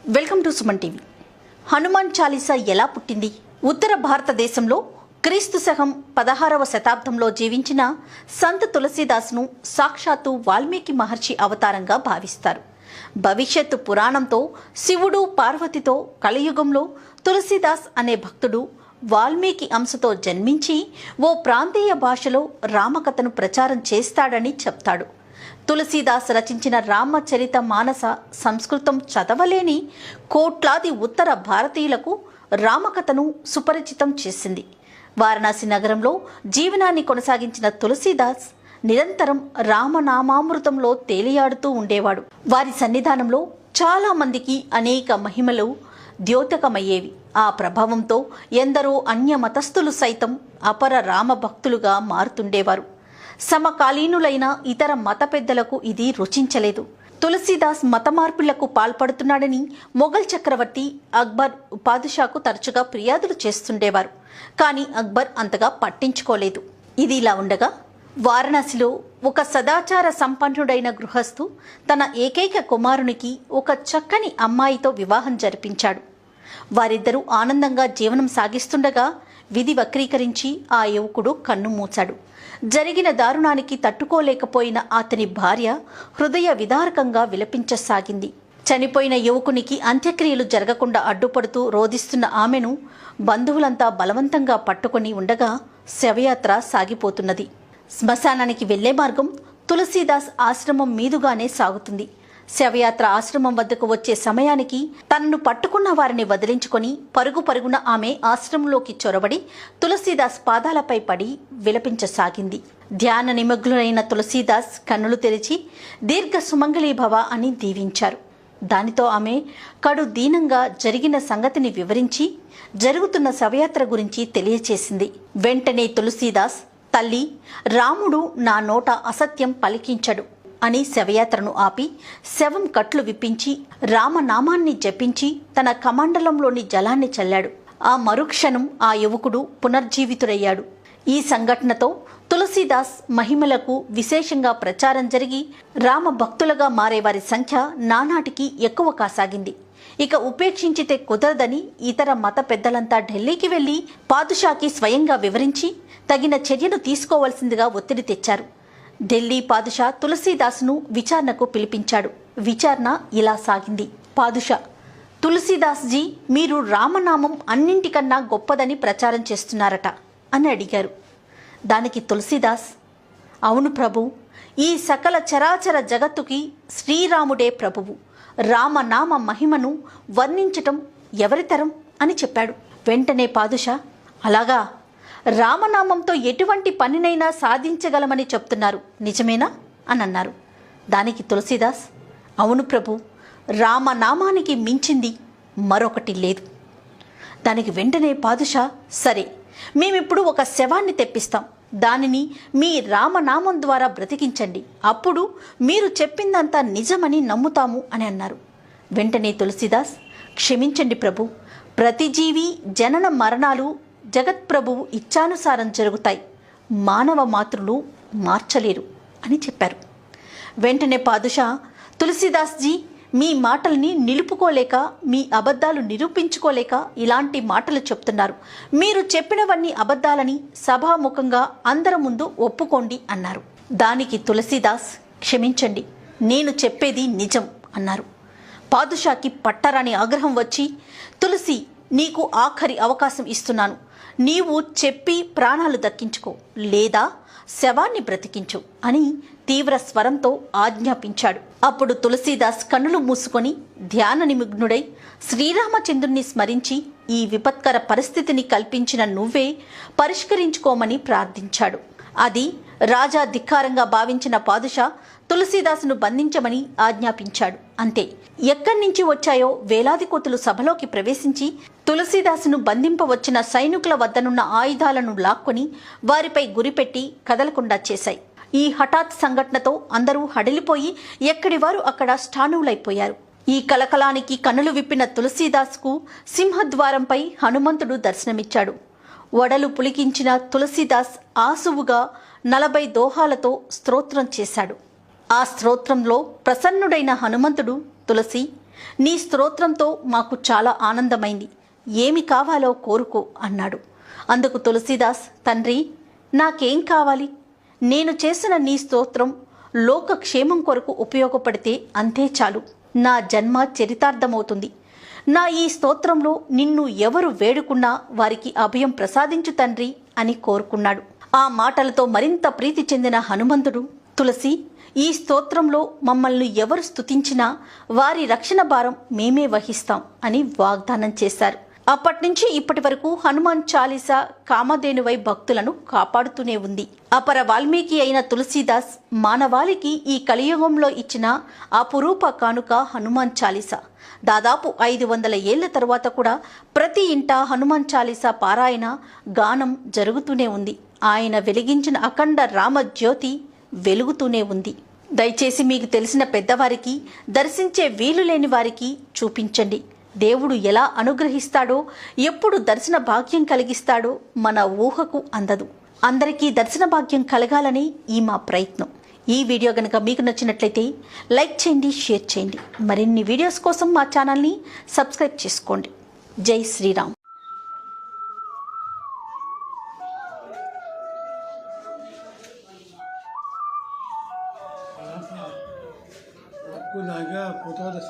Welcome to Suman TV. Hanuman Chalisa ఎలా పుట్టింది? ఉత్తర భారతదేశంలో క్రీస్తు శకం 16వ శతాబ్దంలో జీవించిన సంత్ తులసీదాస్ను సాక్షాత్తు వాల్మీకి మహర్షి అవతారంగా భావిస్తారు. భవిష్యత్తు పురాణంతో శివుడు పార్వతితో కలియుగంలో తులసీదాస్ అనే భక్తుడు వాల్మీకి అంశతో జన్మించి ఓ ప్రాంతీయ భాషలో రామకథను ప్రచారం చేస్తాడని చెప్తాడు. తులసీదాస్ రచించిన రామచరిత మానస సంస్కృతం చదవలేని కోట్లాది ఉత్తర భారతీయులకు రామకథను సుపరిచితం చేసింది. వారణాసి నగరంలో జీవనాన్ని కొనసాగించిన తులసీదాస్ నిరంతరం రామనామామృతంలో తేలియాడుతూ ఉండేవాడు. వారి సన్నిధానంలో చాలా మందికి అనేక మహిమలు ద్యోతకమయ్యేవి. ఆ ప్రభావంతో ఎందరో అన్య మతస్థులు సైతం అపర రామభక్తులుగా మారుతుండేవారు. సమకాలీనులైన ఇతర మత పెద్దలకు ఇది రుచించలేదు. తులసీదాస్ మత మార్పులకు పాల్పడుతున్నాడని మొఘల్ చక్రవర్తి అక్బర్ పాదుషాకు తరచుగా ఫిర్యాదులు చేస్తుండేవారు. కానీ అక్బర్ అంతగా పట్టించుకోలేదు. ఇది ఇలా ఉండగా వారణాసిలో ఒక సదాచార సంపన్నుడైన గృహస్థు తన ఏకైక కుమారునికి ఒక చక్కని అమ్మాయితో వివాహం జరిపించాడు. వారిద్దరూ ఆనందంగా జీవనం సాగిస్తుండగా విధి వక్రీకరించి ఆ యువకుడు కన్ను మూశాడు. జరిగిన దారుణానికి తట్టుకోలేకపోయిన అతని భార్య హృదయ విదారకంగా విలపించసాగింది. చనిపోయిన యువకునికి అంత్యక్రియలు జరగకుండా అడ్డుపడుతూ రోధిస్తున్న ఆమెను బంధువులంతా బలవంతంగా పట్టుకొని ఉండగా శవయాత్ర సాగిపోతున్నది. శ్మశానానికి వెళ్లే మార్గం తులసీదాస్ ఆశ్రమం మీదుగానే సాగుతుంది. శవయాత్ర ఆశ్రమం వద్దకు వచ్చే సమయానికి తనను పట్టుకున్న వారిని వదిలించుకొని పరుగున ఆమె ఆశ్రమంలోకి చొరబడి తులసీదాస్ పాదాలపై పడి విలపించసాగింది. ధ్యాన నిమగ్నులైన తులసీదాస్ కన్నులు తెరిచి దీర్ఘ సుమంగళీభవ అని దీవించారు. దానితో ఆమె కడు దీనంగా జరిగిన సంగతిని వివరించి జరుగుతున్న శవయాత్ర గురించి తెలియచేసింది. వెంటనే తులసీదాస్, తల్లి, రాముడు నా నోట అసత్యం పలికించడు అని శవయాత్రను ఆపి శవం కట్లు విప్పించి రామనామాన్ని జపించి తన కమండలంలోని జలాన్ని చల్లాడు. ఆ మరుక్షణం ఆ యువకుడు పునర్జీవితుడయ్యాడు. ఈ సంఘటనతో తులసీదాస్ మహిమలకు విశేషంగా ప్రచారం జరిగి రామ భక్తులుగా మారేవారి సంఖ్య నానాటికి ఎక్కువ కాసాగింది. ఇక ఉపేక్షించితే కుదరదని ఇతర మత పెద్దలంతా ఢిల్లీకి వెళ్లి పాదుషాకి స్వయంగా వివరించి తగిన చర్యను తీసుకోవాల్సిందిగా ఒత్తిడి తెచ్చారు. ఢిల్లీ పాదుషా తులసీదాస్ను విచారణకు పిలిపించాడు. విచారణ ఇలా సాగింది. పాదుషా, తులసీదాస్ జీ, మీరు రామనామం అన్నింటికన్నా గొప్పదని ప్రచారం చేస్తున్నారట అని అడిగారు. దానికి తులసీదాస్, అవును ప్రభు, ఈ సకల చరాచర జగత్తుకి శ్రీరాముడే ప్రభువు. రామనామ మహిమను వర్ణించటం ఎవరితరం అని చెప్పాడు. వెంటనే పాదుషా, అలాగా, రామనామంతో ఎటువంటి పనినైనా సాధించగలమని చెప్తున్నారు, నిజమేనా అని అన్నారు. దానికి తులసీదాస్, అవును ప్రభు, రామనామానికి మించింది మరొకటి లేదు. దానికి వెంటనే పాదుషా, సరే, మేమిప్పుడు ఒక శవాన్ని తెప్పిస్తాం, దానిని మీ రామనామం ద్వారా బ్రతికించండి, అప్పుడు మీరు చెప్పిందంతా నిజమని నమ్ముతాము అని అన్నారు. వెంటనే తులసీదాస్, క్షమించండి ప్రభు, ప్రతి జీవి జనన మరణాలు జగత్ప్రభువు ఇచ్ఛానుసారం జరుగుతాయి, మానవ మాతృలు మార్చలేరు అని చెప్పారు. వెంటనే పాదుషా, తులసీదాస్ జీ, మీ మాటల్ని నిలుపుకోలేక, మీ అబద్ధాలు నిరూపించుకోలేక ఇలాంటి మాటలు చెప్తున్నారు. మీరు చెప్పినవన్నీ అబద్ధాలని సభాముఖంగా అందరి ముందు ఒప్పుకోండి అన్నారు. దానికి తులసీదాస్, క్షమించండి, నేను చెప్పేది నిజం అన్నారు. పాదుషాకి పట్టరాని ఆగ్రహం వచ్చి, తులసి, నీకు ఆఖరి అవకాశం ఇస్తున్నాను, నీవు చెప్పి ప్రాణాలు దక్కించుకో, లేదా శవాన్ని బ్రతికించు అని తీవ్ర స్వరంతో ఆజ్ఞాపించాడు. అప్పుడు తులసీదాస్ కన్నులు మూసుకొని ధ్యాన నిమగ్నుడై శ్రీరామచంద్రుణ్ణి స్మరించి ఈ విపత్కర పరిస్థితిని కల్పించిన నువ్వే పరిష్కరించుకోమని ప్రార్థించాడు. అది రాజా ధిక్కారంగా భావించిన పాదుషా తులసీదాసును బంధించమని ఆజ్ఞాపించాడు. అంతే, ఎక్కడి నుంచి వచ్చాయో వేలాది కోతులు సభలోకి ప్రవేశించి తులసీదాసును బంధింపవచ్చిన సైనికుల వద్దనున్న ఆయుధాలను లాక్కొని వారిపై గురిపెట్టి కదలకుండా చేశాయి. ఈ హఠాత్ సంఘటనతో అందరూ హడలిపోయి ఎక్కడివారు అక్కడ స్టానువులైపోయారు. ఈ కలకలానికి కన్నులు విప్పిన తులసీదాస్కు సింహద్వారంపై హనుమంతుడు దర్శనమిచ్చాడు. వడలు పులికించిన తులసీదాస్ ఆసువుగా 40 దోహాలతో స్తోత్రం చేశాడు. ఆ స్తోత్రంలో ప్రసన్నుడైన హనుమంతుడు, తులసి, నీ స్తోత్రంతో మాకు చాలా ఆనందమైంది. ఏమి కావాలో కోరుకో అన్నాడు. అందుకు తులసీదాస్, తండ్రి, నాకేం కావాలి? నేను చేసిన నీ స్తోత్రం లోక క్షేమం కొరకు ఉపయోగపడితే అంతే చాలు. నా జన్మ చరితార్థమవుతుంది. నా ఈ స్తోత్రంలో నిన్ను ఎవరు వేడుకున్నా వారికి అభయం ప్రసాదించు తండ్రి అని కోరుకున్నాడు. ఆ మాటలతో మరింత ప్రీతి చెందిన హనుమంతుడు, తులసి, ఈ స్తోత్రంలో మమ్మల్ని ఎవరు స్తుతించినా వారి రక్షణ భారం మేమే వహిస్తాం అని వాగ్దానం చేశారు. అప్పటినుంచి ఇప్పటి వరకు హనుమాన్ చాలీసా కామధేనువై భక్తులను కాపాడుతూనే ఉంది. అపర వాల్మీకి అయిన తులసీదాస్ మానవాళికి ఈ కలియుగంలో ఇచ్చిన అపురూప కానుక హనుమాన్ చాలీసా. దాదాపు 500 ఏళ్ల తరువాత కూడా ప్రతి ఇంట హనుమాన్ చాలీసా పారాయణ గానం జరుగుతూనే ఉంది. ఆయన వెలిగించిన అఖండ రామజ్యోతి వెలుగుతూనే ఉంది. దయచేసి మీకు తెలిసిన పెద్దవారికి, దర్శించే వీలు లేని వారికి చూపించండి. దేవుడు ఎలా అనుగ్రహిస్తాడో, ఎప్పుడు దర్శన భాగ్యం కలిగిస్తాడో మన ఊహకు అందదు. అందరికీ దర్శన భాగ్యం కలగాలని ఈ మా ప్రయత్నం. ఈ వీడియో కనుక మీకు నచ్చినట్లయితే లైక్ చేయండి, షేర్ చేయండి. మరిన్ని వీడియోస్ కోసం మా ఛానల్ని సబ్స్క్రైబ్ చేసుకోండి. జై శ్రీరామ్. आपको लागा पोता दस